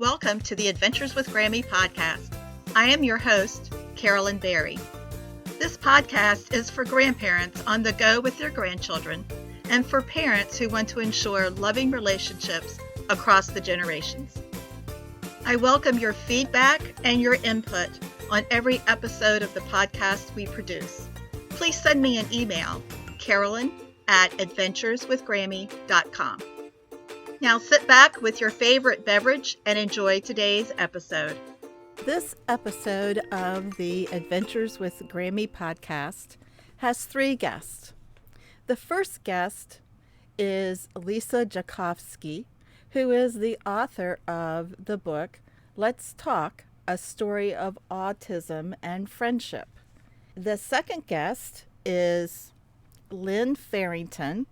Welcome to the Adventures with Grammy podcast. I am your host, Carolyn Berry. This podcast is for grandparents on the go with their grandchildren and for parents who want to ensure loving relationships across the generations. I welcome your feedback and your input on every episode of the podcast we produce. Please send me an email, carolyn@adventureswithgrammy.com. Now sit back with your favorite beverage and enjoy today's episode. This episode of the Adventures with Grammy podcast has 3 guests. The first guest is Lisa Jakovsky, who is the author of the book Let's Talk, A Story of Autism and Friendship. The second guest is Lynn Farrington,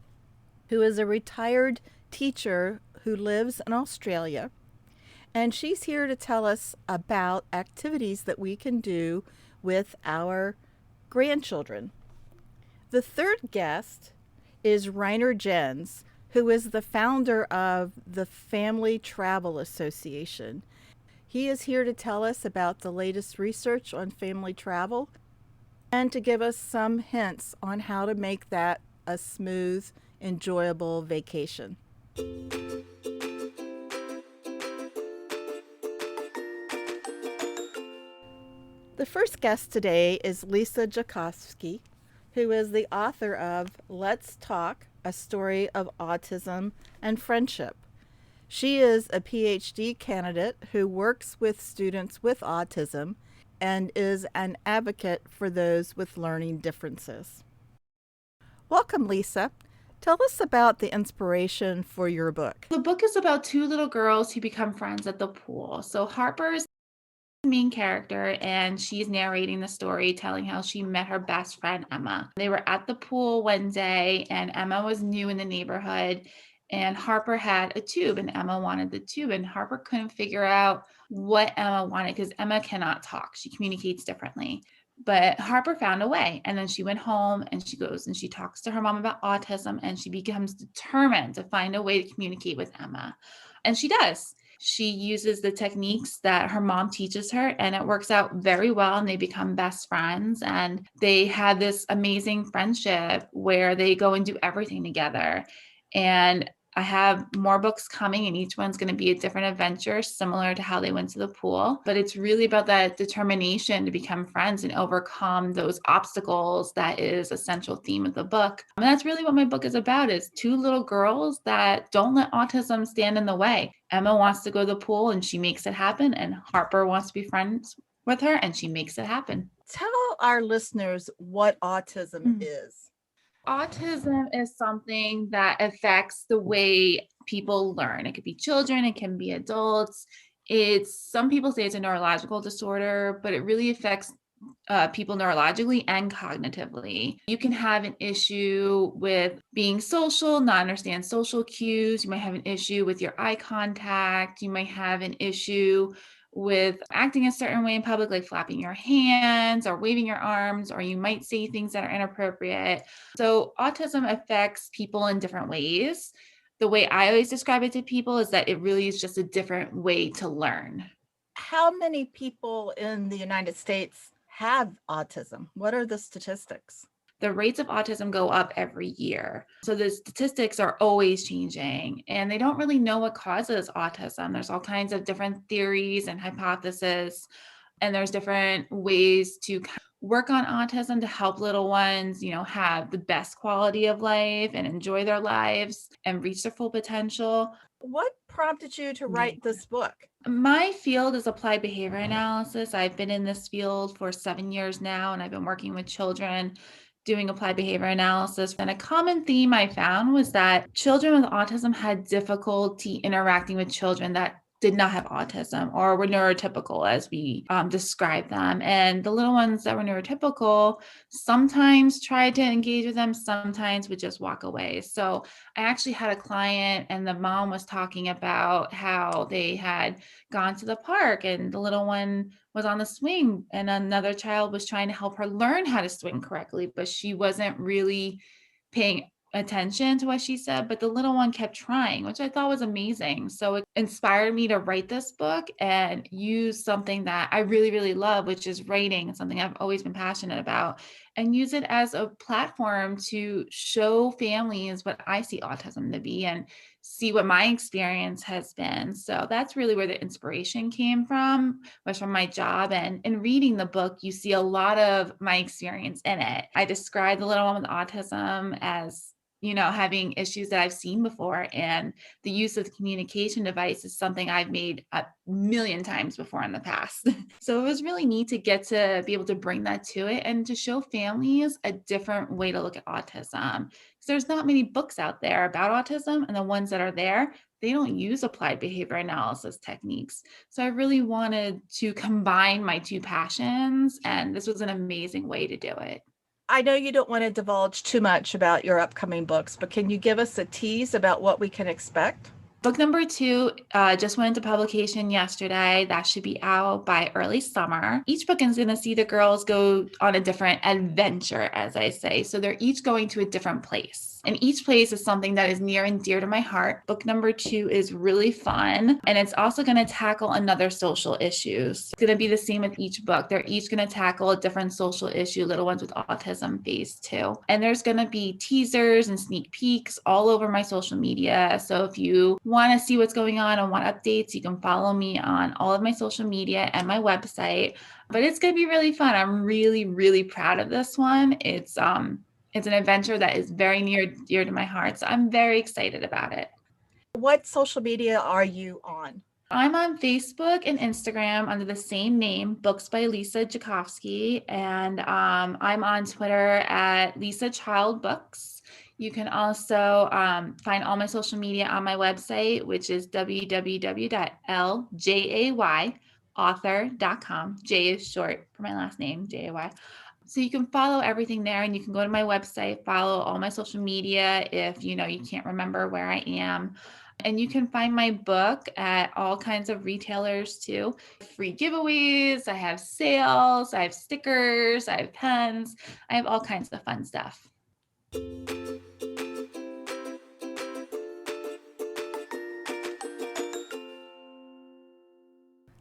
who is a retired teacher who lives in Australia, and she's here to tell us about activities that we can do with our grandchildren. The third guest is Rainer Jenss, who is the founder of the Family Travel Association. He is here to tell us about the latest research on family travel and to give us some hints on how to make that a smooth, enjoyable vacation. The first guest today is Lisa Jacovsky, who is the author of Let's Talk, A Story of Autism and Friendship. She is a PhD candidate who works with students with autism and is an advocate for those with learning differences. Welcome, Lisa. Tell us about the inspiration for your book. The book is about 2 little girls who become friends at the pool. So Harper's the main character, and she's narrating the story, telling how she met her best friend, Emma. They were at the pool one day, and Emma was new in the neighborhood, and Harper had a tube, and Emma wanted the tube, and Harper couldn't figure out what Emma wanted because Emma cannot talk. She communicates differently. But Harper found a way, and then she went home and she goes and she talks to her mom about autism, and she becomes determined to find a way to communicate with Emma. And she does. She uses the techniques that her mom teaches her, and it works out very well, and they become best friends, and they had this amazing friendship where they go and do everything together. And I have more books coming, and each one's going to be a different adventure, similar to how they went to the pool. But it's really about that determination to become friends and overcome those obstacles that is a central theme of the book. And that's really what my book is about, is 2 little girls that don't let autism stand in the way. Emma wants to go to the pool, and she makes it happen. And Harper wants to be friends with her, and she makes it happen. Tell our listeners what autism is. Autism is something that affects the way people learn. It could be children, it can be adults. Some people say it's a neurological disorder, but it really affects people neurologically and cognitively. You can have an issue with being social, not understand social cues. You might have an issue with your eye contact. You might have an issue with acting a certain way in public, like flapping your hands or waving your arms, or you might say things that are inappropriate. So autism affects people in different ways. The way I always describe it to people is that it really is just a different way to learn. How many people in the United States have autism? What are the statistics? The rates of autism go up every year. So the statistics are always changing, and they don't really know what causes autism. There's all kinds of different theories and hypotheses, and there's different ways to work on autism to help little ones, have the best quality of life and enjoy their lives and reach their full potential. What prompted you to write this book? My field is applied behavior analysis. I've been in this field for 7 years now, and I've been working with children doing applied behavior analysis. And a common theme I found was that children with autism had difficulty interacting with children that did not have autism or were neurotypical, as we describe them. And the little ones that were neurotypical sometimes tried to engage with them, sometimes would just walk away. So I actually had a client, and the mom was talking about how they had gone to the park and the little one was on the swing, and another child was trying to help her learn how to swing correctly, but she wasn't really paying attention to what she said, but the little one kept trying, which I thought was amazing. So it inspired me to write this book and use something that I really, really love, which is writing. It's something I've always been passionate about, and use it as a platform to show families what I see autism to be and see what my experience has been. So that's really where the inspiration came from, was from my job. And in reading the book, you see a lot of my experience in it. I describe the little one with autism as, having issues that I've seen before. And the use of the communication device is something I've made a million times before in the past. So it was really neat to get to be able to bring that to it and to show families a different way to look at autism. Because there's not many books out there about autism, and the ones that are there, they don't use applied behavior analysis techniques. So I really wanted to combine my two passions, and this was an amazing way to do it. I know you don't want to divulge too much about your upcoming books, but can you give us a tease about what we can expect? Book number 2 just went into publication yesterday. That should be out by early summer. Each book is going to see the girls go on a different adventure, as I say. So they're each going to a different place. And each place is something that is near and dear to my heart. Book number 2 is really fun. And it's also going to tackle another social issues. It's going to be the same with each book. They're each going to tackle a different social issue, Little Ones with Autism Phase 2. And there's going to be teasers and sneak peeks all over my social media. So if you want to see what's going on and want updates, you can follow me on all of my social media and my website. But it's going to be really fun. I'm really, really proud of this one. It's an adventure that is very near dear to my heart. So I'm very excited about it. What social media are you on? I'm on Facebook and Instagram under the same name, Books by Lisa Jakovsky. And I'm on Twitter at Lisa Child Books. You can also find all my social media on my website, which is www.ljayauthor.com. J is short for my last name, Jay. So you can follow everything there, and you can go to my website, follow all my social media if you can't remember where I am. And you can find my book at all kinds of retailers too. Free giveaways, I have sales, I have stickers, I have pens, I have all kinds of fun stuff.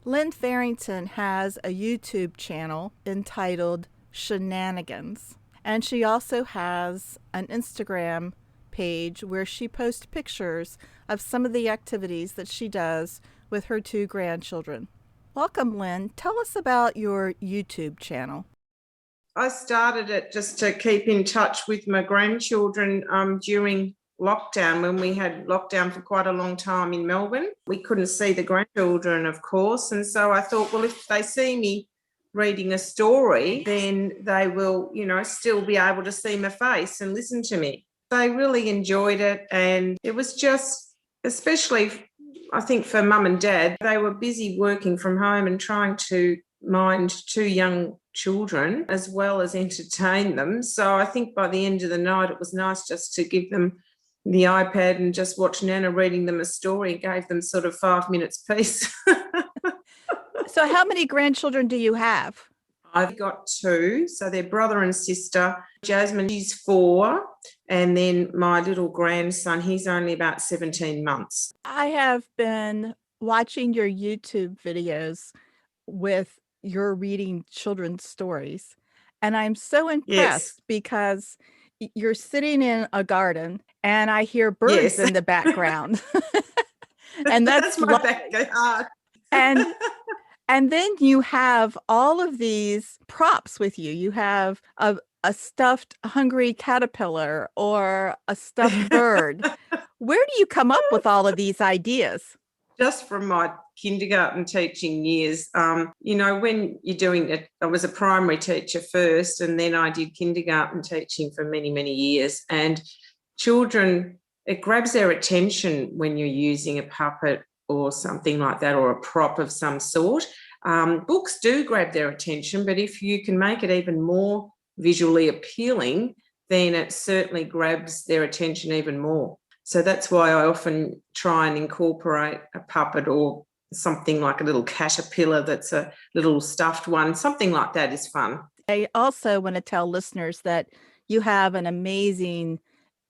Lynn Farrington has a YouTube channel entitled Shenanigans, and she also has an Instagram page where she posts pictures of some of the activities that she does with her 2 grandchildren. Welcome, Lynn. Tell us about your YouTube channel. I started it just to keep in touch with my grandchildren during lockdown, when we had lockdown for quite a long time in Melbourne. We couldn't see the grandchildren, of course, and so I thought, well, if they see me reading a story, then they will, still be able to see my face and listen to me. They really enjoyed it, and it was just, especially, I think, for mum and dad, they were busy working from home and trying to mind 2 young children as well as entertain them. So I think by the end of the night, it was nice just to give them the iPad and just watch Nana reading them a story. It gave them sort of 5 minutes peace. So how many grandchildren do you have? I've got 2, so they're brother and sister. Jasmine, she's 4, and then my little grandson, he's only about 17 months. I have been watching your YouTube videos with your reading children's stories, and I'm so impressed because you're sitting in a garden and I hear birds in the background. And that's my backyard. And then you have all of these props with you. You have a stuffed hungry caterpillar or a stuffed bird. Where do you come up with all of these ideas? Just from my kindergarten teaching years. When you're doing it, I was a primary teacher first, and then I did kindergarten teaching for many, many years. And children, it grabs their attention when you're using a puppet or something like that, or a prop of some sort. Books do grab their attention, but if you can make it even more visually appealing, then it certainly grabs their attention even more. So that's why I often try and incorporate a puppet or something like a little caterpillar that's a little stuffed one. Something like that is fun. I also want to tell listeners that you have an amazing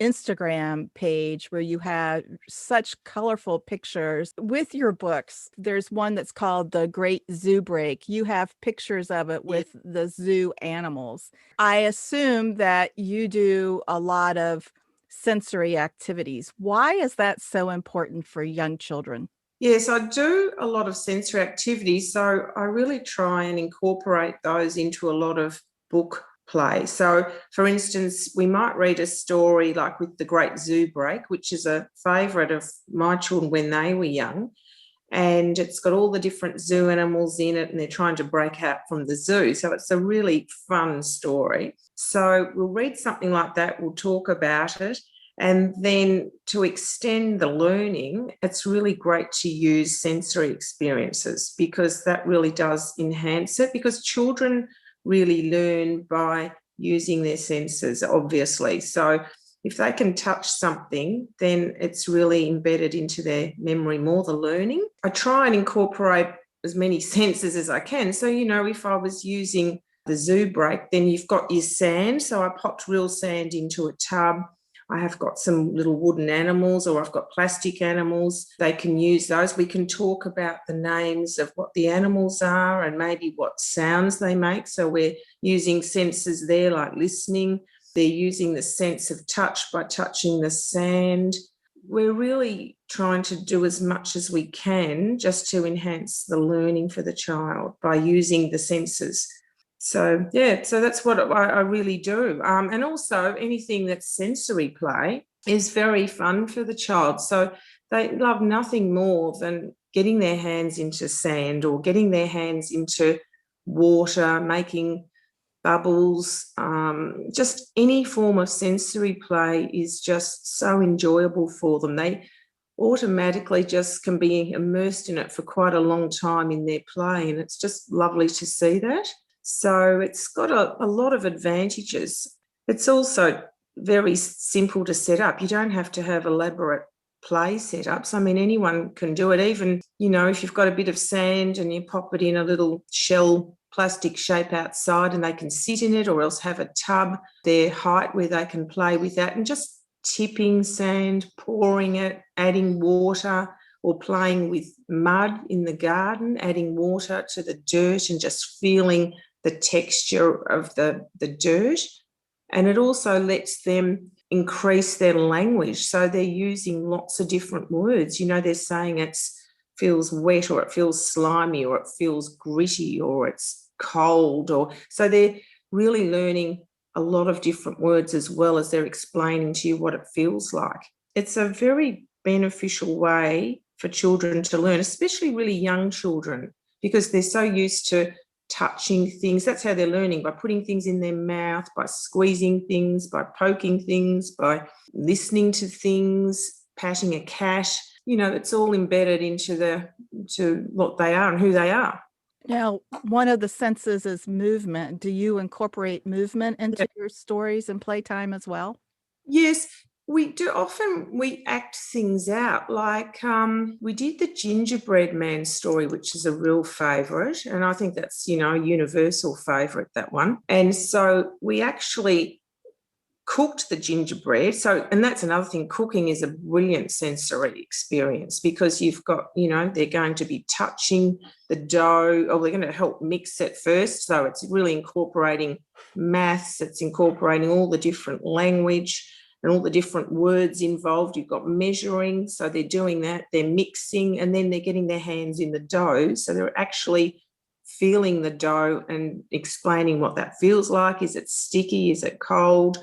Instagram page where you had such colorful pictures with your books. There's one that's called The Great Zoo Break. You have pictures of it with the zoo animals. I assume that you do a lot of sensory activities. Why is that so important for young children? Yes, I do a lot of sensory activities, so I really try and incorporate those into a lot of book play. So, for instance, we might read a story like with The Great Zoo Break, which is a favourite of my children when they were young, and it's got all the different zoo animals in it and they're trying to break out from the zoo. So it's a really fun story. So we'll read something like that, we'll talk about it. And then to extend the learning, it's really great to use sensory experiences because that really does enhance it, because children really learn by using their senses, obviously. So if they can touch something, then it's really embedded into their memory more, the learning. I try and incorporate as many senses as I can. So, if I was using the zoo break, then you've got your sand. So I popped real sand into a tub. I have got some little wooden animals, or I've got plastic animals. They can use those. We can talk about the names of what the animals are and maybe what sounds they make. So we're using senses there, like listening. They're using the sense of touch by touching the sand. We're really trying to do as much as we can just to enhance the learning for the child by using the senses. So that's what I really do. And also anything that's sensory play is very fun for the child. So they love nothing more than getting their hands into sand or getting their hands into water, making bubbles. Just any form of sensory play is just so enjoyable for them. They automatically just can be immersed in it for quite a long time in their play, and it's just lovely to see that. So it's got a lot of advantages. It's also very simple to set up. You don't have to have elaborate play setups. I mean, anyone can do it. Even, if you've got a bit of sand and you pop it in a little shell plastic shape outside and they can sit in it, or else have a tub their height where they can play with that, and just tipping sand, pouring it, adding water, or playing with mud in the garden, adding water to the dirt and just feeling the texture of the dirt. And it also lets them increase their language. So they're using lots of different words. They're saying it feels wet, or it feels slimy, or it feels gritty, or it's cold. So they're really learning a lot of different words as well as they're explaining to you what it feels like. It's a very beneficial way for children to learn, especially really young children, because they're so used to touching things. That's how they're learning, by putting things in their mouth, by squeezing things, by poking things, by listening to things, patting a cat. It's all embedded into what they are and who they are. Now, one of the senses is movement. Do you incorporate movement into your stories and playtime as well? Yes, we do. Often we act things out, like we did the gingerbread man story, which is a real favourite, and I think that's, a universal favourite, that one. And so we actually cooked the gingerbread. And that's another thing, cooking is a brilliant sensory experience, because you've got, they're going to be touching the dough, or they're going to help mix it first. So it's really incorporating maths, it's incorporating all the different language and all the different words involved. You've got measuring, so they're doing that, they're mixing, and then they're getting their hands in the dough. So they're actually feeling the dough and explaining what that feels like. Is it sticky? Is it cold?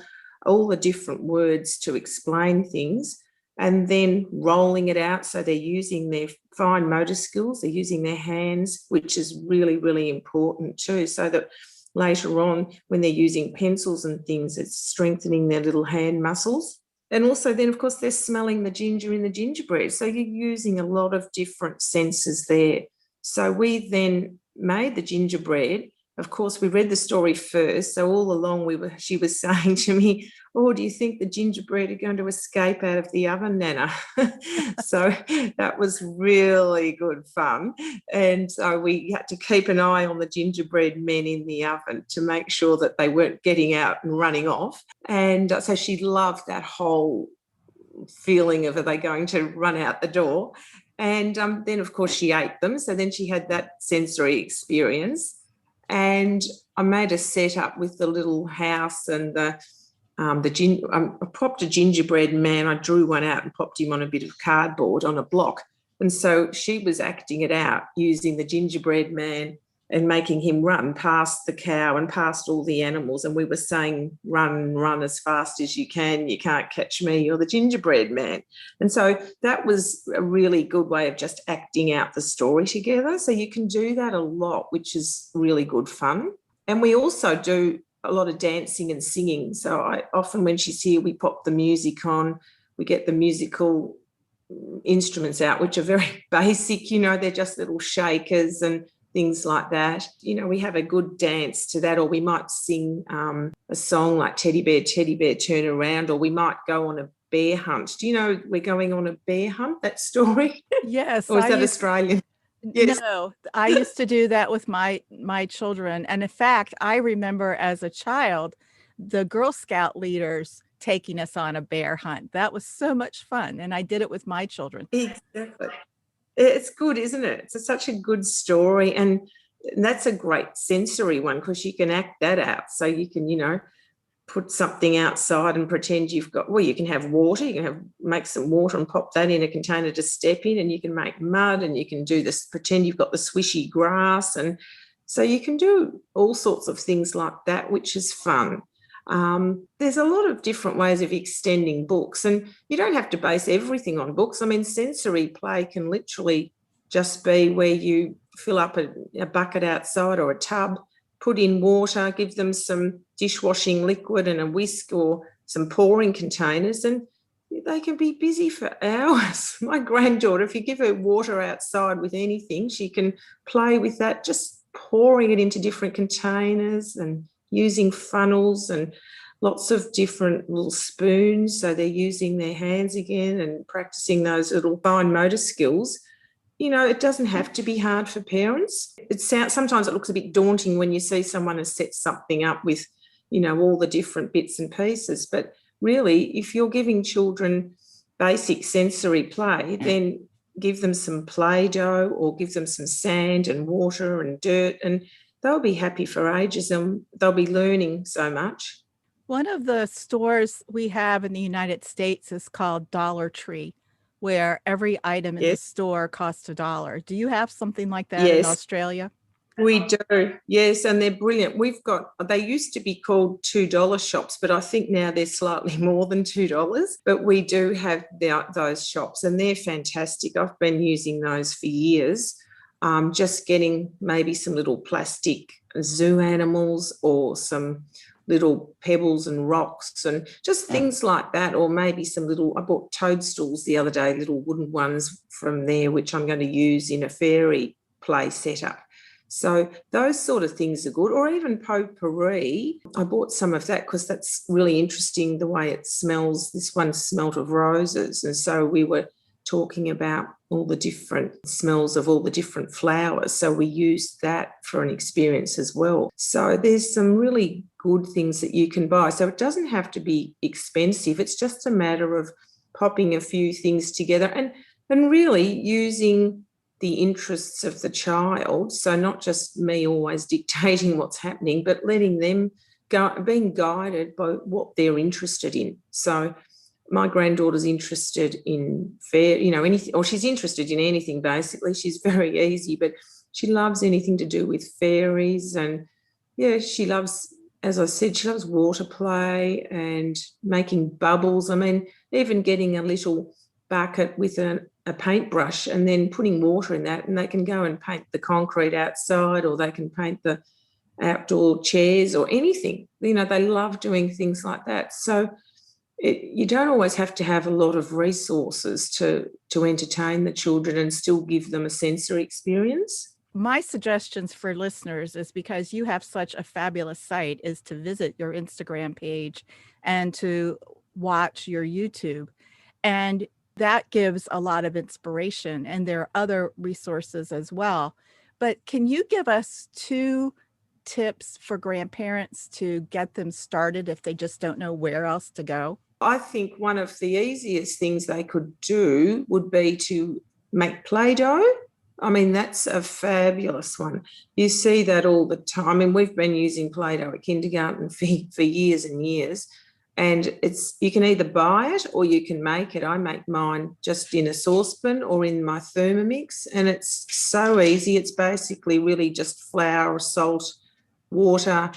All the different words to explain things, and then rolling it out. So they're using their fine motor skills, they're using their hands, which is really, really important too, so that later on when they're using pencils and things, it's strengthening their little hand muscles. And also then, of course, they're smelling the ginger in the gingerbread. So you're using a lot of different senses there. So we then made the gingerbread, of course, we read the story first. So all along she was saying to me, "Oh, do you think the gingerbread are going to escape out of the oven, Nana?" So that was really good fun. And so we had to keep an eye on the gingerbread men in the oven to make sure that they weren't getting out and running off. And so she loved that whole feeling of, are they going to run out the door? And then, of course, she ate them. So then she had that sensory experience. And I made a setup with the little house and I popped a gingerbread man. I drew one out and popped him on a bit of cardboard on a block. And so she was acting it out using the gingerbread man and making him run past the cow and past all the animals. And we were saying, run as fast as you can. You can't catch me. You're the gingerbread man. And so that was a really good way of just acting out the story together. So you can do that a lot, which is really good fun. And we also do a lot of dancing and singing. So I often, when she's here, we pop the music on. We get the musical instruments out, which are very basic. They're just little shakers and things like that. We have a good dance to that, or we might sing a song like Teddy Bear, Turn Around, or we might go on a bear hunt. Do you know we're going on a bear hunt, that story? Yes. Or is that Australian? Yes. No, I used to do that with my children. And in fact, I remember as a child, the Girl Scout leaders taking us on a bear hunt. That was so much fun. And I did it with my children. Exactly. It's good, isn't it? It's such a good story. And that's a great sensory one because you can act that out. So you can, put something outside and pretend you can have water. You can make some water and pop that in a container to step in, and you can make mud, and you can do this, pretend you've got the swishy grass. And so you can do all sorts of things like that, which is fun. There's a lot of different ways of extending books, and you don't have to base everything on books. I mean, sensory play can literally just be where you fill up a bucket outside or a tub, put in water, give them some dishwashing liquid and a whisk or some pouring containers, and they can be busy for hours. My granddaughter, if you give her water outside with anything, she can play with that, just pouring it into different containers and using funnels and lots of different little spoons. So they're using their hands again and practicing those little fine motor skills. It doesn't have to be hard for parents. Sometimes it looks a bit daunting when you see someone has set something up with, all the different bits and pieces. But really, if you're giving children basic sensory play, then give them some Play-Doh or give them some sand and water and dirt, and they'll be happy for ages and they'll be learning so much. One of the stores we have in the United States is called Dollar Tree, where every item in the store costs $1. Do you have something like that in Australia? We do, yes, and they're brilliant. They used to be called $2 shops, but I think now they're slightly more than $2. But we do have those shops, and they're fantastic. I've been using those for years. Just getting maybe some little plastic zoo animals or some little pebbles and rocks and just things like that, or maybe I bought toadstools the other day, little wooden ones from there, which I'm going to use in a fairy play setup. So those sort of things are good. Or even potpourri. I bought some of that because that's really interesting, the way it smells. This one smelt of roses, and so we were talking about all the different smells of all the different flowers. So we used that for an experience as well. So there's some really good things that you can buy. So it doesn't have to be expensive. It's just a matter of popping a few things together and really using the interests of the child. So not just me always dictating what's happening, but letting them being guided by what they're interested in. So my granddaughter's interested in anything, or she's interested in anything basically. She's very easy, but she loves anything to do with fairies. And she loves, as I said, she loves water play and making bubbles. I mean, even getting a little bucket with a paintbrush and then putting water in that, and they can go and paint the concrete outside, or they can paint the outdoor chairs or anything. They love doing things like that. So you don't always have to have a lot of resources to entertain the children and still give them a sensory experience. My suggestions for listeners is, because you have such a fabulous site, is to visit your Instagram page and to watch your YouTube. And that gives a lot of inspiration. And there are other resources as well. But can you give us 2 tips for grandparents to get them started if they just don't know where else to go? I think one of the easiest things they could do would be to make Play-Doh. I mean, that's a fabulous one. You see that all the time. I mean, we've been using Play-Doh at kindergarten for years and years. And you can either buy it or you can make it. I make mine just in a saucepan or in my Thermomix, and it's so easy. It's basically really just flour, salt, water,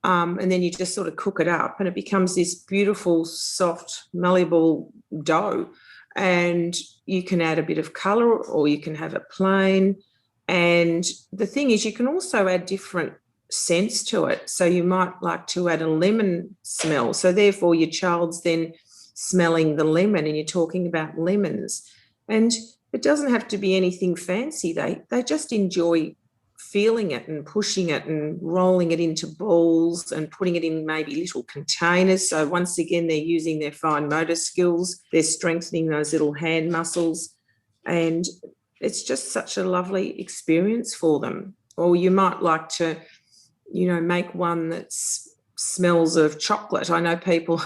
and then you just sort of cook it up and it becomes this beautiful, soft, malleable dough. And you can add a bit of colour or you can have it plain. And the thing is, you can also add different scents to it. So you might like to add a lemon smell. So therefore your child's then smelling the lemon and you're talking about lemons. And it doesn't have to be anything fancy. They just enjoy feeling it and pushing it and rolling it into balls and putting it in maybe little containers. So once again, they're using their fine motor skills. They're strengthening those little hand muscles. And it's just such a lovely experience for them. Or you might like to, make one that smells of chocolate. I know people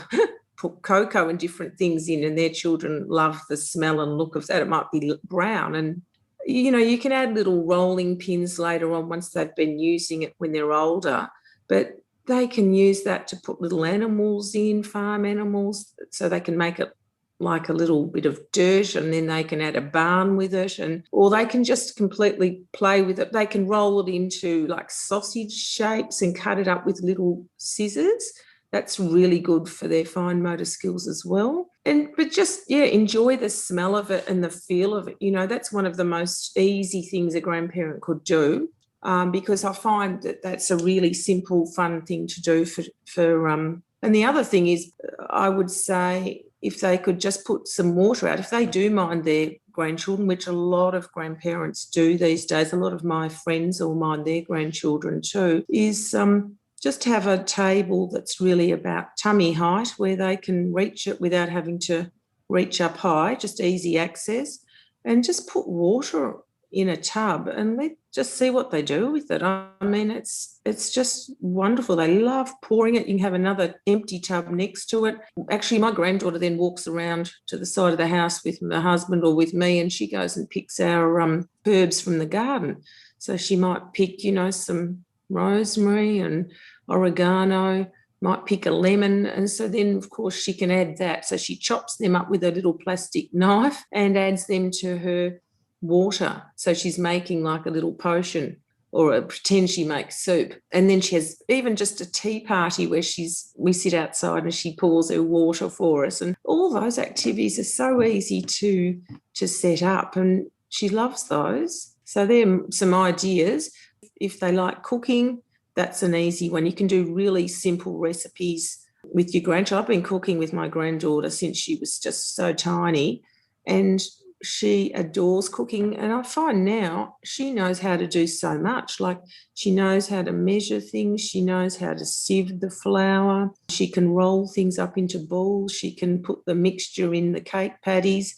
put cocoa and different things in and their children love the smell and look of that. It might be brown, and you can add little rolling pins later on once they've been using it when they're older, but they can use that to put little animals in, farm animals, so they can make it like a little bit of dirt, and then they can add a barn with it, or they can just completely play with it. They can roll it into like sausage shapes and cut it up with little scissors. That's really good for their fine motor skills as well. But just, enjoy the smell of it and the feel of it. That's one of the most easy things a grandparent could do, because I find that that's a really simple, fun thing to do for and the other thing is, I would say, if they could just put some water out, if they do mind their grandchildren, which a lot of grandparents do these days, a lot of my friends all mind their grandchildren too, is just have a table that's really about tummy height, where they can reach it without having to reach up high, just easy access, and just put water in a tub and just see what they do with it. I mean, it's just wonderful. They love pouring it. You can have another empty tub next to it. Actually, my granddaughter then walks around to the side of the house with my husband or with me, and she goes and picks our herbs from the garden. So she might pick, some rosemary and oregano, might pick a lemon, and so then, of course, she can add that. So she chops them up with a little plastic knife and adds them to her water. So she's making like a little potion, or pretend she makes soup. And then she has even just a tea party where we sit outside and she pours her water for us. And all those activities are so easy to set up, and she loves those. So there are some ideas. If they like cooking, that's an easy one. You can do really simple recipes with your grandchild. I've been cooking with my granddaughter since she was just so tiny, and she adores cooking. And I find now she knows how to do so much. Like, she knows how to measure things. She knows how to sieve the flour. She can roll things up into balls. She can put the mixture in the cake patties.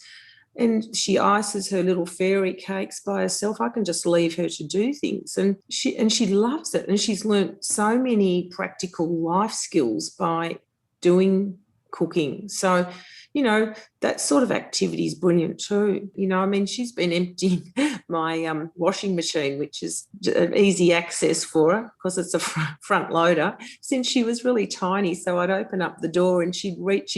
And she ices her little fairy cakes by herself. I can just leave her to do things. And she loves it. And she's learnt so many practical life skills by doing cooking. So, that sort of activity is brilliant too. I mean, she's been emptying my washing machine, which is an easy access for her because it's a front loader, since she was really tiny. So I'd open up the door and she'd reach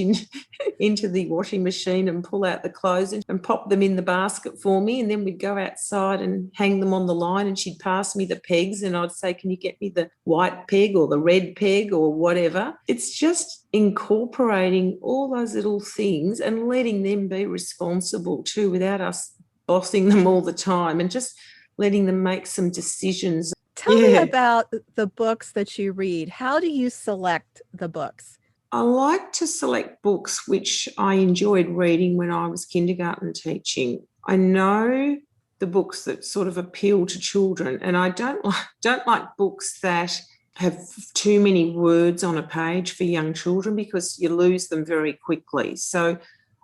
into the washing machine and pull out the clothes and pop them in the basket for me. And then we'd go outside and hang them on the line, and she'd pass me the pegs and I'd say, can you get me the white peg or the red peg or whatever? It's just incorporating all those little things and letting them be responsible too, without us bossing them all the time, and just letting them make some decisions. Tell me about the books that you read. How do you select the books? I like to select books which I enjoyed reading when I was kindergarten teaching. I know the books that sort of appeal to children. And I don't like books that have too many words on a page for young children because you lose them very quickly. So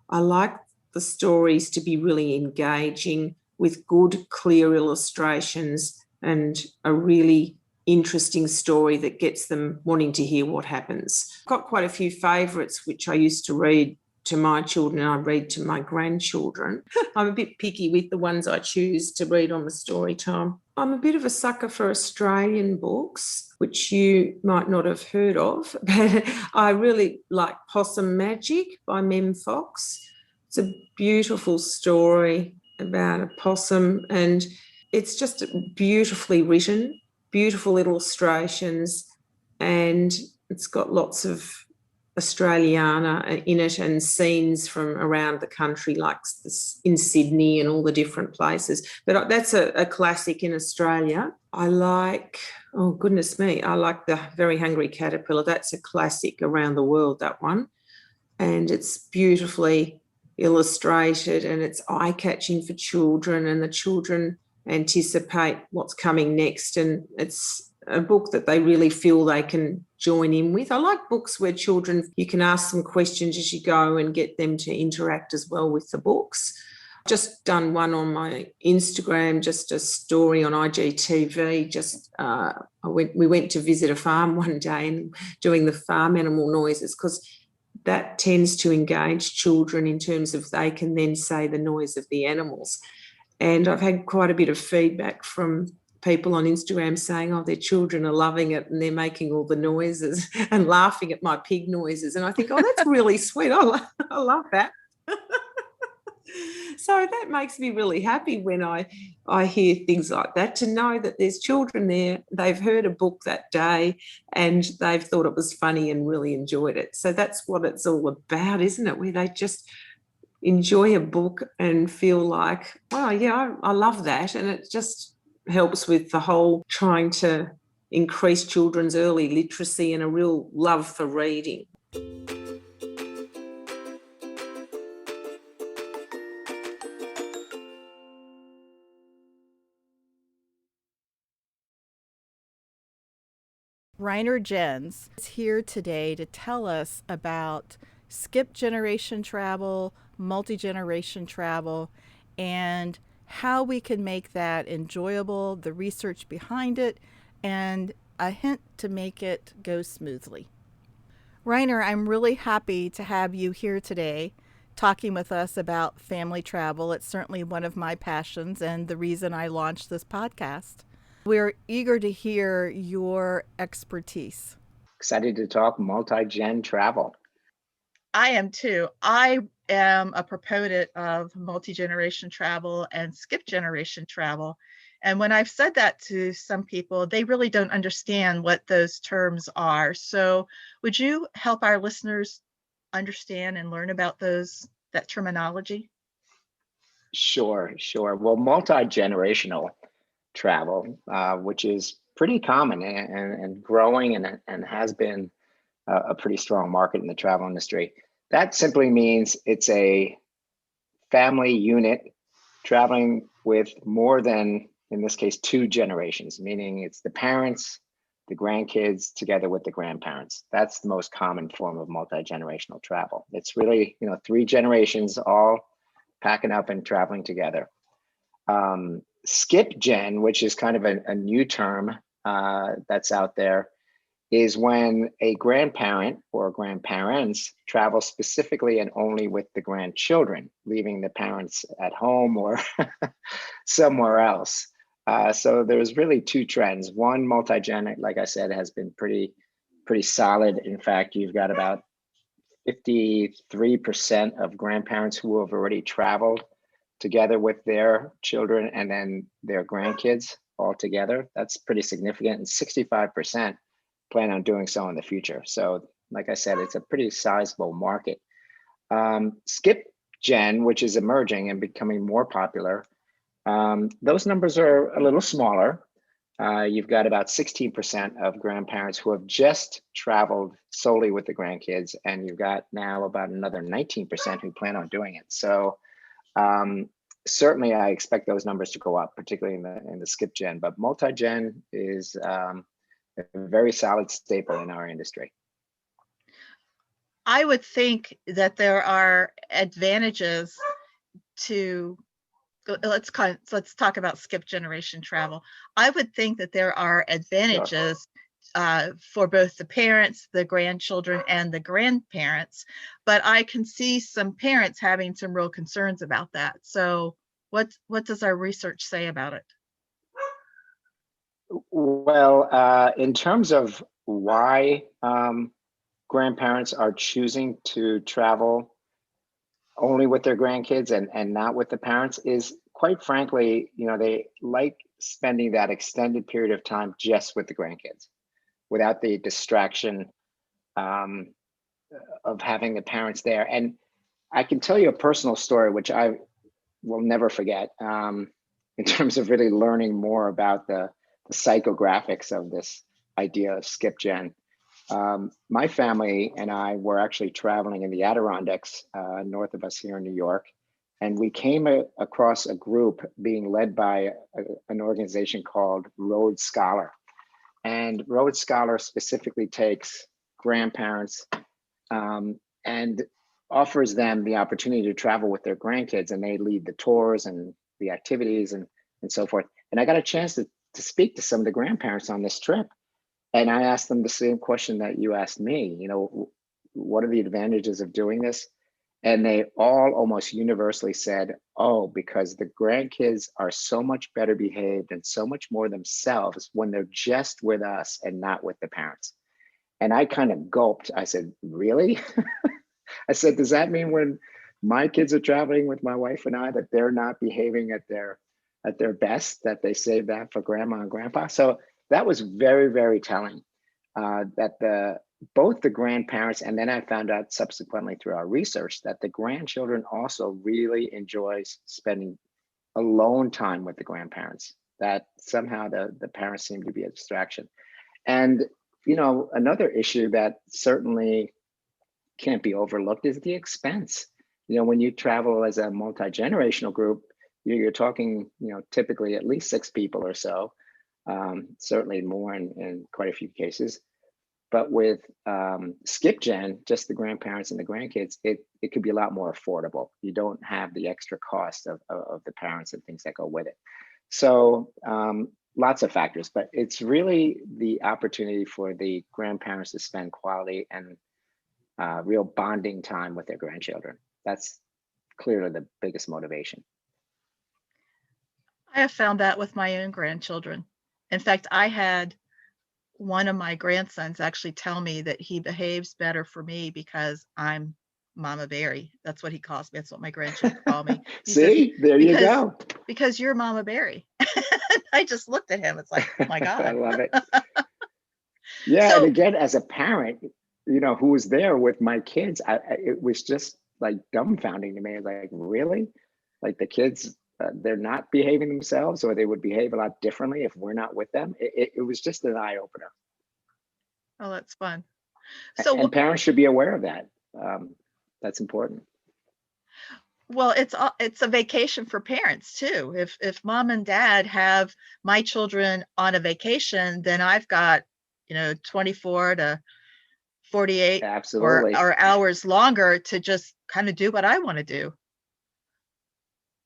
I like the stories to be really engaging with good, clear illustrations and a really interesting story that gets them wanting to hear what happens. I've got quite a few favourites which I used to read to my children and I read to my grandchildren. I'm a bit picky with the ones I choose to read on the story time. I'm a bit of a sucker for Australian books, which you might not have heard of, but I really like Possum Magic by Mem Fox. It's a beautiful story about a possum and it's just beautifully written, beautiful illustrations, and it's got lots of Australiana in it and scenes from around the country, like in Sydney and all the different places. But that's a classic in Australia. I like, oh goodness me, I like The Very Hungry Caterpillar. That's a classic around the world, that one. And it's beautifully illustrated and it's eye-catching for children and the children anticipate what's coming next, and it's a book that they really feel they can join in with. I like books where children, you can ask them questions as you go and get them to interact as well with the books. Just done one on my Instagram, just a story on IGTV. We went to visit a farm one day and doing the farm animal noises because that tends to engage children in terms of they can then say the noise of the animals. And I've had quite a bit of feedback from people on Instagram saying, oh, their children are loving it and they're making all the noises and laughing at my pig noises. And I think, oh, that's really sweet. I love that. So that makes me really happy when I hear things like that, to know that there's children there, they've heard a book that day and they've thought it was funny and really enjoyed it. So that's what it's all about, isn't it? Where they just enjoy a book and feel like, oh, yeah, I love that. And it just helps with the whole trying to increase children's early literacy and a real love for reading. Rainer Jenss is here today to tell us about skip generation travel, multi-generation travel, and how we can make that enjoyable, the research behind it, and a hint to make it go smoothly. Rainer, I'm really happy to have you here today talking with us about family travel. It's certainly one of my passions and the reason I launched this podcast. We're eager to hear your expertise. Excited to talk multi-gen travel. I am too. I am a proponent of multi-generation travel and skip generation travel. And when I've said that to some people, they really don't understand what those terms are. So would you help our listeners understand and learn about that terminology? Sure. Well, multi-generational travel, which is pretty common and growing and has been a pretty strong market in the travel industry. That simply means it's a family unit traveling with more than, in this case, 2 generations, meaning it's the parents, the grandkids, together with the grandparents. That's the most common form of multi-generational travel. It's really, 3 generations all packing up and traveling together. Skip gen, which is kind of a new term that's out there, is when a grandparent or grandparents travel specifically and only with the grandchildren, leaving the parents at home or somewhere else. So there's really 2 trends. One, multi-gen, like I said, has been pretty solid. In fact, you've got about 53% of grandparents who have already traveled together with their children and then their grandkids all together. That's pretty significant. And 65% plan on doing so in the future. So like I said, it's a pretty sizable market. Skip gen, which is emerging and becoming more popular, those numbers are a little smaller. You've got about 16% of grandparents who have just traveled solely with the grandkids, and you've got now about another 19% who plan on doing it. So certainly I expect those numbers to go up, particularly in the skip gen, but multi-gen is a very solid staple in our industry. I would think that there are advantages to let's talk about skip generation travel. I would think that there are advantages for both the parents, the grandchildren, and the grandparents, but I can see some parents having some real concerns about that. So what does our research say about it? Well, in terms of why grandparents are choosing to travel only with their grandkids and not with the parents is, quite frankly, they like spending that extended period of time just with the grandkids without the distraction of having the parents there. And I can tell you a personal story, which I will never forget, in terms of really learning more about the psychographics of this idea of skip gen. My family and I were actually traveling in the Adirondacks north of us here in New York, and we came across a group being led by an organization called Road Scholar. And Road Scholar specifically takes grandparents and offers them the opportunity to travel with their grandkids, and they lead the tours and the activities and so forth. And I got a chance to speak to some of the grandparents on this trip. And I asked them the same question that you asked me, what are the advantages of doing this? And they all almost universally said, oh, because the grandkids are so much better behaved and so much more themselves when they're just with us and not with the parents. And I kind of gulped. I said, really? I said, does that mean when my kids are traveling with my wife and I that they're not behaving at their best, that they save that for grandma and grandpa? So that was very, very telling, that both the grandparents, and then I found out subsequently through our research that the grandchildren also really enjoy spending alone time with the grandparents, that somehow the parents seem to be a distraction. And, another issue that certainly can't be overlooked is the expense. When you travel as a multi-generational group, you're talking, typically at least 6 people or so. Certainly more in quite a few cases. But with skip gen, just the grandparents and the grandkids, it could be a lot more affordable. You don't have the extra cost of the parents and things that go with it. So lots of factors, but it's really the opportunity for the grandparents to spend quality and real bonding time with their grandchildren. That's clearly the biggest motivation. I have found that with my own grandchildren. In fact, I had one of my grandsons actually tell me that he behaves better for me because I'm Mama Berry. That's what he calls me. That's what my grandchildren call me. See, there you go. Because you're Mama Berry. I just looked at him. It's like, oh my God. I love it. Yeah, so, and again, as a parent, who was there with my kids, it was just like dumbfounding to me. Like, really? Like the kids, they're not behaving themselves, or they would behave a lot differently if we're not with them. It was just an eye opener. Oh, that's fun. So, and parents should be aware of that. That's important. Well, it's a vacation for parents too. If mom and dad have my children on a vacation, then I've got 24 to 48 or hours longer to just kind of do what I want to do.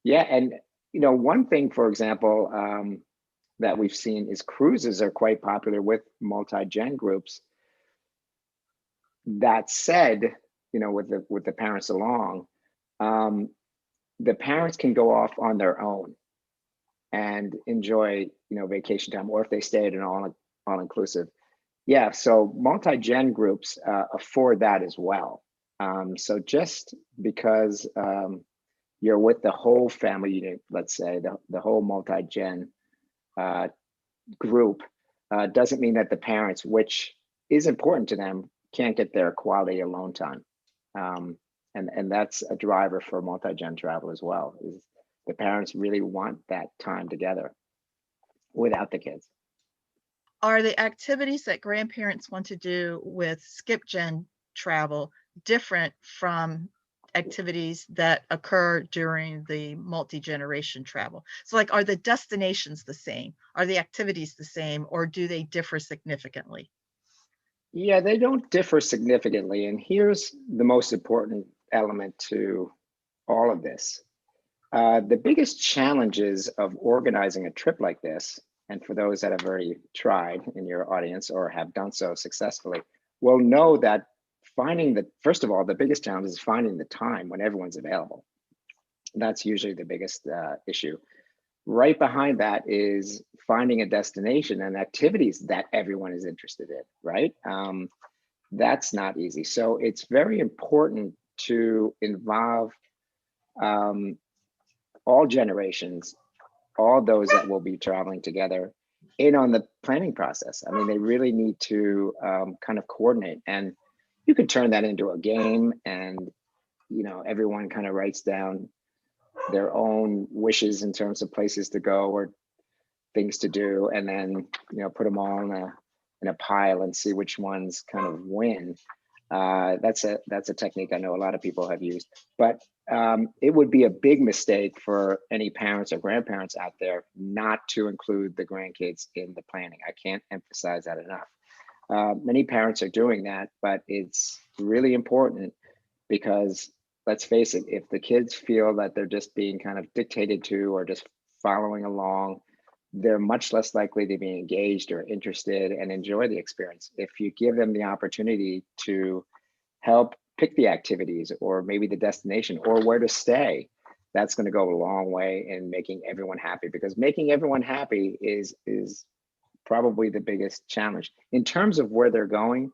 Yeah, and one thing, for example, that we've seen is cruises are quite popular with multi-gen groups. That said, with the parents along, the parents can go off on their own and enjoy, vacation time, or if they stay at an all-inclusive. Yeah, so multi-gen groups afford that as well. So just because you're with the whole family unit, let's say, the whole multi-gen group, doesn't mean that the parents, which is important to them, can't get their quality alone time. And that's a driver for multi-gen travel as well, is the parents really want that time together without the kids. Are the activities that grandparents want to do with skip gen travel different from activities that occur during the multi-generation travel? So like, are the destinations the same? Are the activities the same, or do they differ significantly? Yeah, they don't differ significantly. And here's the most important element to all of this. The biggest challenges of organizing a trip like this, and for those that have already tried in your audience or have done so successfully, will know that first of all, the biggest challenge is finding the time when everyone's available. That's usually the biggest issue. Right behind that is finding a destination and activities that everyone is interested in, right? That's not easy. So it's very important to involve all generations, all those that will be traveling together in on the planning process. I mean, they really need to kind of coordinate, and you could turn that into a game, and everyone kind of writes down their own wishes in terms of places to go or things to do, and then put them all in a pile and see which ones kind of win. That's a technique I know a lot of people have used, but it would be a big mistake for any parents or grandparents out there not to include the grandkids in the planning. I can't emphasize that enough. Many parents are doing that, but it's really important because let's face it, if the kids feel that they're just being kind of dictated to or just following along, they're much less likely to be engaged or interested and enjoy the experience. If you give them the opportunity to help pick the activities or maybe the destination or where to stay, that's going to go a long way in making everyone happy, because making everyone happy is probably the biggest challenge. In terms of where they're going,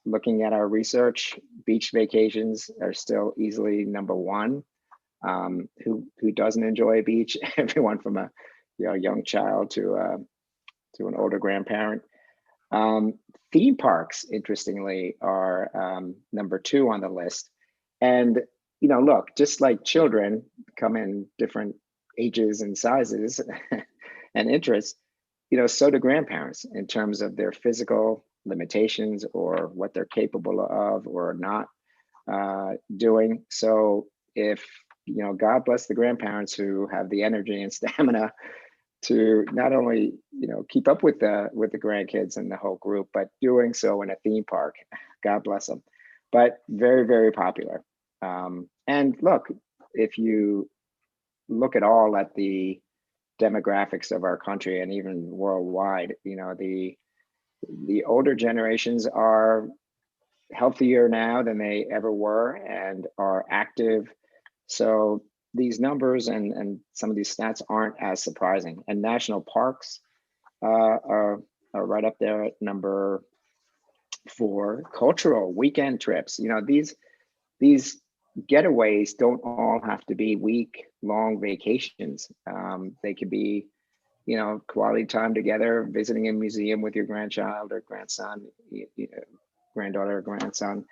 looking at our research, beach vacations are still easily number one. Who doesn't enjoy a beach? Everyone from a young child to an older grandparent. Theme parks, interestingly, are number two on the list. And look, just like children come in different ages and sizes and interests, so do grandparents in terms of their physical limitations or what they're capable of or not doing. So if God bless the grandparents who have the energy and stamina to not only keep up with the grandkids and the whole group, but doing so in a theme park. God bless them. But very, very popular. And look, if you look at the demographics of our country and even worldwide, the older generations are healthier now than they ever were and are active. So these numbers and some of these stats aren't as surprising. And national parks are right up there at number 4. Cultural weekend trips. These getaways don't all have to be week-long vacations. They could be, quality time together, visiting a museum with your grandchild or grandson, granddaughter or grandson.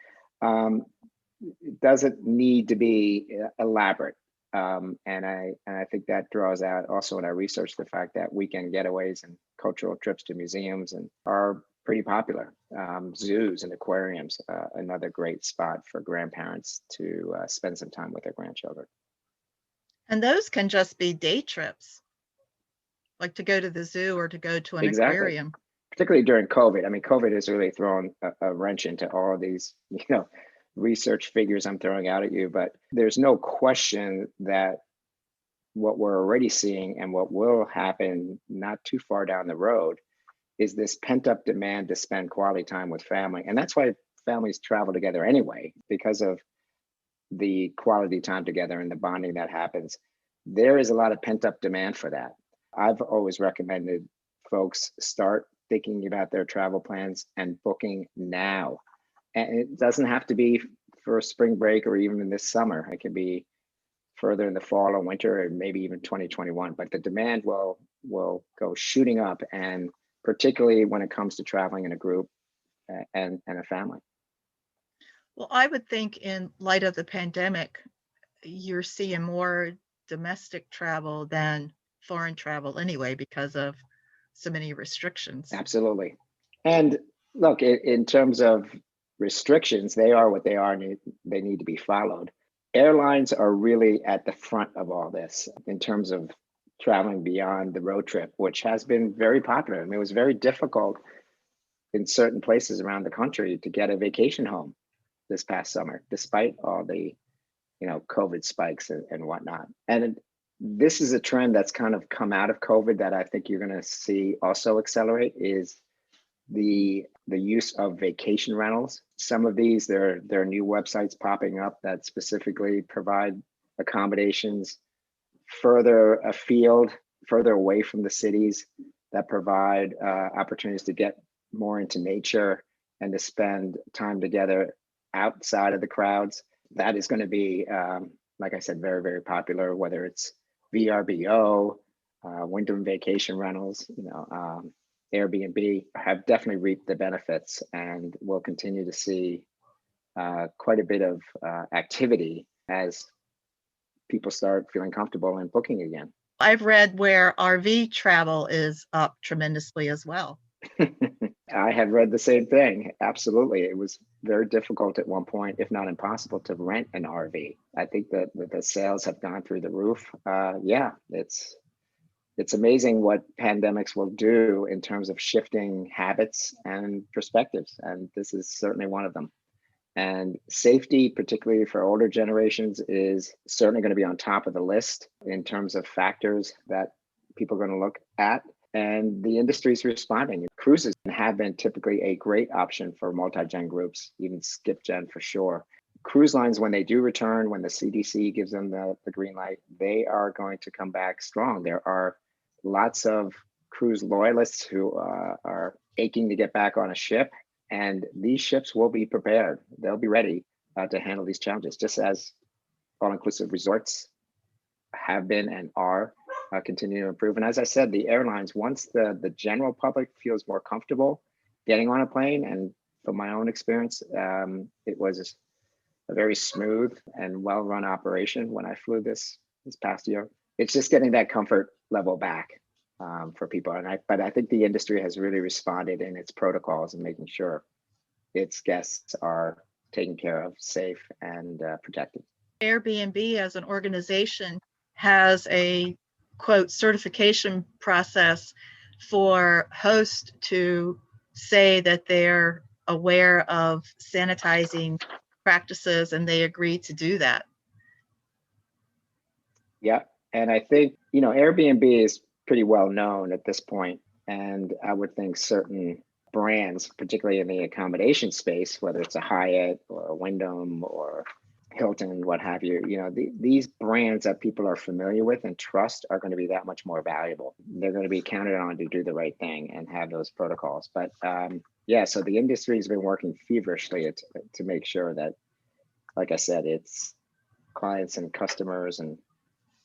It doesn't need to be elaborate. And I think that draws out also in our research the fact that weekend getaways and cultural trips to museums are pretty popular. Zoos and aquariums, another great spot for grandparents to spend some time with their grandchildren. And those can just be day trips, like to go to the zoo or to go to an aquarium. Particularly during COVID. I mean, COVID has really thrown a wrench into all of these, research figures I'm throwing out at you, but there's no question that what we're already seeing and what will happen not too far down the road is this pent up demand to spend quality time with family. And that's why families travel together anyway, because of the quality time together and the bonding that happens. There is a lot of pent up demand for that. I've always recommended folks start thinking about their travel plans and booking now. And it doesn't have to be for spring break or even in this summer. It can be further in the fall or winter, or maybe even 2021. But the demand will go shooting up, and particularly when it comes to traveling in a group and a family. Well, I would think in light of the pandemic, you're seeing more domestic travel than foreign travel anyway, because of so many restrictions. Absolutely. And look, in terms of restrictions, they are what they are, and they need to be followed. Airlines are really at the front of all this in terms of traveling beyond the road trip, which has been very popular. I mean, it was very difficult in certain places around the country to get a vacation home this past summer, despite all the, COVID spikes and whatnot. And this is a trend that's kind of come out of COVID that I think you're going to see also accelerate is the use of vacation rentals. Some of these, there are new websites popping up that specifically provide accommodations further afield, further away from the cities, that provide opportunities to get more into nature and to spend time together outside of the crowds. That is going to be, like I said, very, very popular, whether it's VRBO, winter vacation rentals, Airbnb have definitely reaped the benefits, and we'll continue to see quite a bit of activity as people start feeling comfortable in booking again. I've read where RV travel is up tremendously as well. I have read the same thing. Absolutely. It was very difficult at one point, if not impossible, to rent an RV. I think that the sales have gone through the roof. It's amazing what pandemics will do in terms of shifting habits and perspectives. And this is certainly one of them. And safety, particularly for older generations, is certainly going to be on top of the list in terms of factors that people are going to look at. And the industry is responding. Cruises have been typically a great option for multi-gen groups, even skip gen for sure. Cruise lines, when they do return, when the CDC gives them the green light, they are going to come back strong. There are lots of cruise loyalists who are aching to get back on a ship, and these ships will be prepared. They'll be ready to handle these challenges, just as all-inclusive resorts have been and are continuing to improve. And as I said, the airlines, once the general public feels more comfortable getting on a plane, and from my own experience, it was a very smooth and well-run operation when I flew this past year. It's just getting that comfort level back for people. But I think the industry has really responded in its protocols and making sure its guests are taken care of, safe, and protected. Airbnb as an organization has a quote certification process for hosts to say that they're aware of sanitizing practices, and they agree to do that. Yeah, and I think, Airbnb is pretty well known at this point, and I would think certain brands, particularly in the accommodation space, whether it's a Hyatt or a Wyndham or Hilton, what have you, these brands that people are familiar with and trust are going to be that much more valuable. They're going to be counted on to do the right thing and have those protocols. But so the industry has been working feverishly to make sure that, like I said, its clients and customers and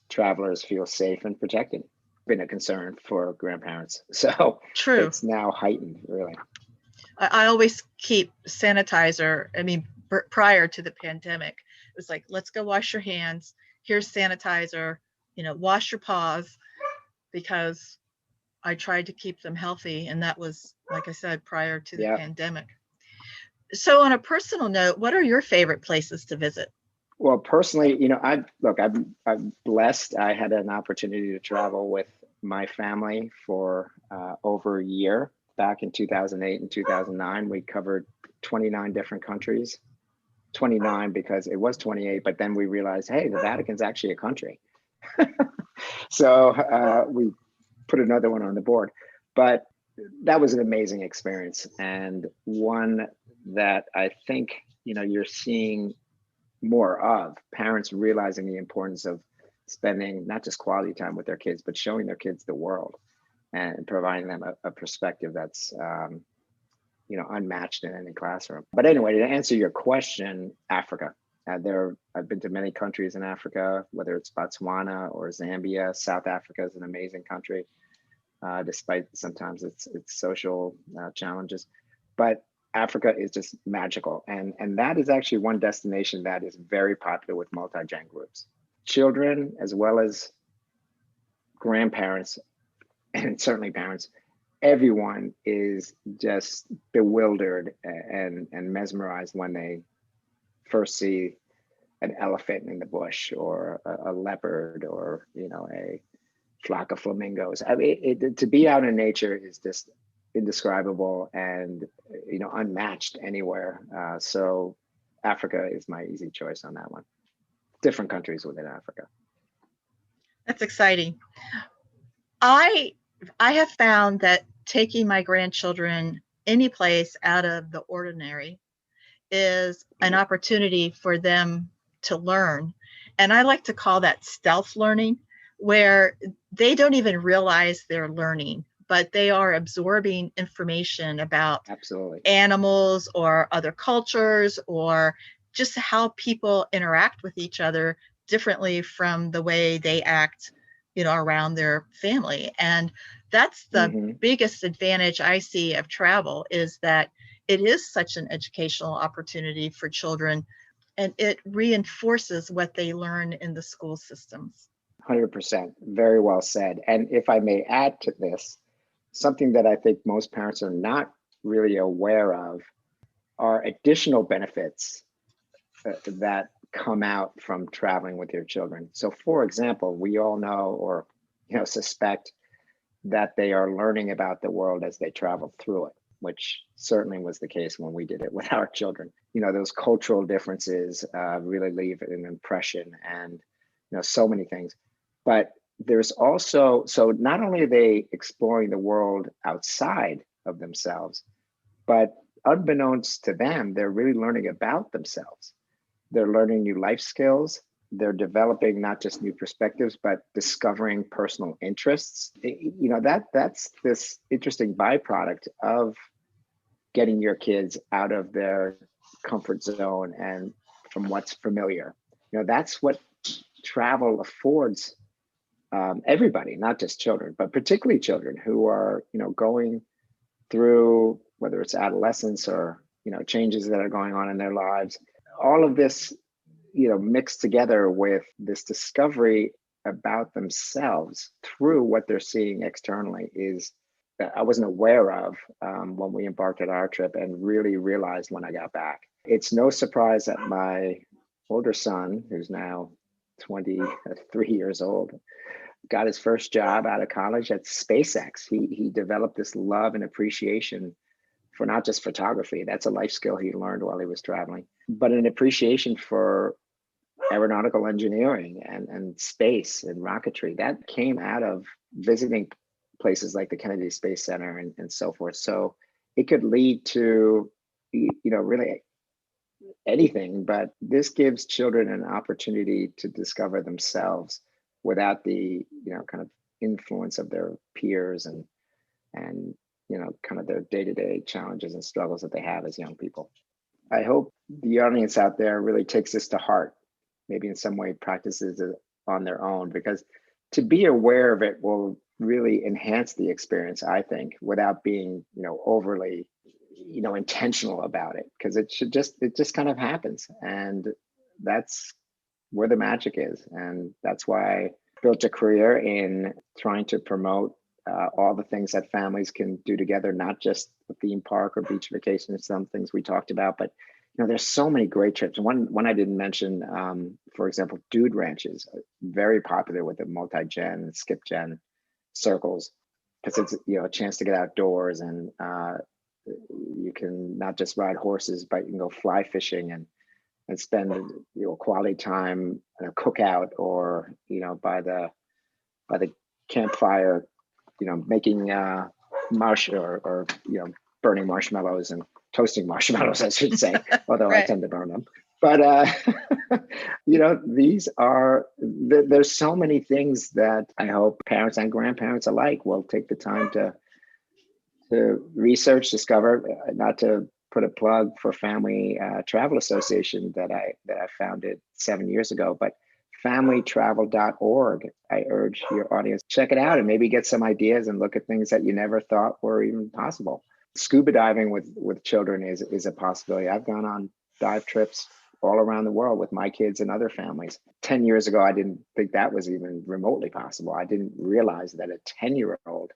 travelers feel safe and protected. Been a concern for grandparents. So True. It's now heightened, really. I always keep sanitizer. Prior to the pandemic, it was like, let's go wash your hands. Here's sanitizer, wash your paws, because I tried to keep them healthy. And that was, like I said, prior to the pandemic. So on a personal note, what are your favorite places to visit? Well, personally, I'm blessed. I had an opportunity to travel with my family for over a year. Back in 2008 and 2009, we covered 29 different countries. 29 because it was 28, but then we realized, hey, the Vatican's actually a country. So we put another one on the board. But that was an amazing experience, and one that I think, you're seeing more of, parents realizing the importance of spending not just quality time with their kids, but showing their kids the world and providing them a perspective that's unmatched in any classroom. But anyway, to answer your question, Africa. I've been to many countries in Africa, whether it's Botswana or Zambia. South Africa is an amazing country, despite sometimes its social challenges. But Africa is just magical. And that is actually one destination that is very popular with multi-gen groups. Children, as well as grandparents, and certainly parents, everyone is just bewildered and mesmerized when they first see an elephant in the bush, or a leopard, or a flock of flamingos. I mean, to be out in nature is just indescribable and unmatched anywhere. So Africa is my easy choice on that one. Different countries within Africa. That's exciting. I have found that taking my grandchildren any place out of the ordinary is an opportunity for them to learn. And I like to call that stealth learning, where they don't even realize they're learning, but they are absorbing information about Absolutely. animals or other cultures, or just how people interact with each other differently from the way they act, around their family. And that's the biggest advantage I see of travel, is that it is such an educational opportunity for children, and it reinforces what they learn in the school systems. 100%. Very well said. And if I may add to this, something that I think most parents are not really aware of are additional benefits that come out from traveling with your children. So, for example, we all know, or suspect, that they are learning about the world as they travel through it, which certainly was the case when we did it with our children. Those cultural differences really leave an impression, and so many things. But there's also, so not only are they exploring the world outside of themselves, but unbeknownst to them, they're really learning about themselves. They're learning new life skills. They're developing not just new perspectives, but discovering personal interests. That's this interesting byproduct of getting your kids out of their comfort zone and from what's familiar. That's what travel affords everybody, not just children, but particularly children who are, going through, whether it's adolescence or, changes that are going on in their lives. All of this, mixed together with this discovery about themselves through what they're seeing externally is that I wasn't aware of when we embarked on our trip, and really realized when I got back. It's no surprise that my older son, who's now 23 years old, got his first job out of college at SpaceX. He developed this love and appreciation for not just photography. That's a life skill he learned while he was traveling, but an appreciation for aeronautical engineering and space and rocketry. That came out of visiting places like the Kennedy Space Center and so forth. So it could lead to, really anything, but this gives children an opportunity to discover themselves without the, kind of influence of their peers and kind of their day-to-day challenges and struggles that they have as young people. I hope the audience out there really takes this to heart, maybe in some way practices it on their own, because to be aware of it will really enhance the experience, I think, without being, overly, intentional about it, because it just kind of happens. And that's where the magic is. And that's why I built a career in trying to promote all the things that families can do together, not just a theme park or beach vacation, some things we talked about, but there's so many great trips. One I didn't mention, for example, dude ranches, very popular with the multi-gen and skip-gen circles, because it's a chance to get outdoors, and you can not just ride horses, but you can go fly fishing and spend quality time in a cookout, or by the campfire, making mush or burning marshmallows and toasting marshmallows, I should say, although Right. I tend to burn them. But these are there's so many things that I hope parents and grandparents alike will take the time to research, discover. Not to put a plug for Family Travel Association that I founded 7 years ago, but familytravel.org. I urge your audience, check it out and maybe get some ideas and look at things that you never thought were even possible. Scuba diving with children is a possibility. I've gone on dive trips all around the world with my kids and other families. 10 years ago, I didn't think that was even remotely possible. I didn't realize that a 10-year-old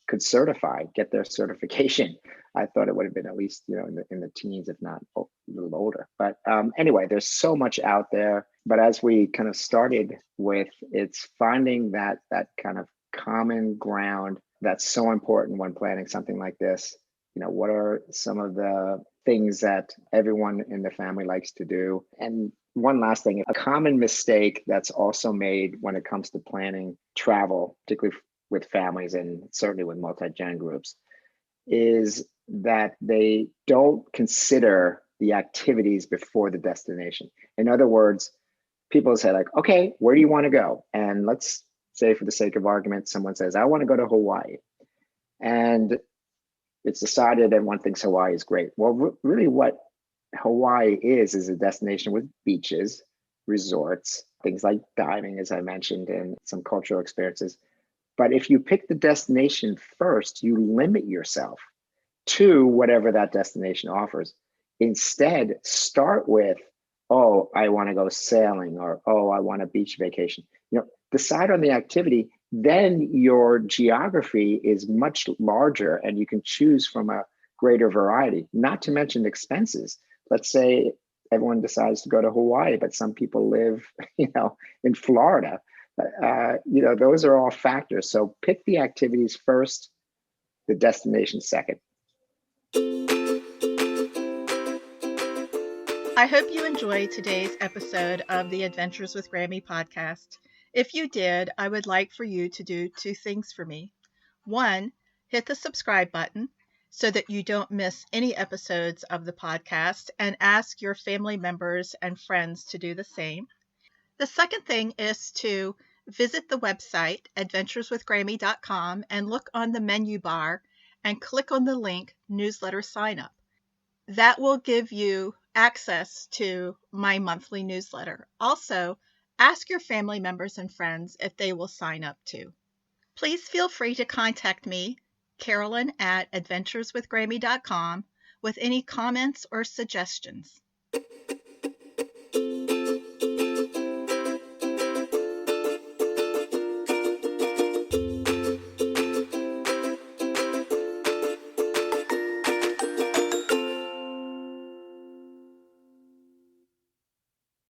could certify, get their certification. I thought it would have been at least, in the teens, if not a little older. But anyway, there's so much out there. But as we kind of started with, it's finding that kind of common ground that's so important when planning something like this. What are some of the things that everyone in the family likes to do? And one last thing, a common mistake that's also made when it comes to planning travel, particularly with families and certainly with multi-gen groups, is that they don't consider the activities before the destination. In other words, people say like, okay, where do you want to go? And let's say, for the sake of argument, someone says, I want to go to Hawaii. And it's decided everyone thinks Hawaii is great. Well, really what Hawaii is a destination with beaches, resorts, things like diving, as I mentioned, and some cultural experiences. But if you pick the destination first, you limit yourself to whatever that destination offers. Instead, start with, oh, I want to go sailing, or, oh, I want a beach vacation. Decide on the activity, then your geography is much larger and you can choose from a greater variety, not to mention expenses. Let's say everyone decides to go to Hawaii, but some people live, in Florida. Those are all factors. So pick the activities first, the destination second. I hope you enjoyed today's episode of the Adventures with Grammy podcast. If you did, I would like for you to do 2 things for me. 1, hit the subscribe button so that you don't miss any episodes of the podcast, and ask your family members and friends to do the same. The second thing is to visit the website, adventureswithgrammy.com, and look on the menu bar and click on the link Newsletter Sign Up. That will give you access to my monthly newsletter. Also, ask your family members and friends if they will sign up too. Please feel free to contact me, Carolyn at adventureswithgrammy.com, with any comments or suggestions.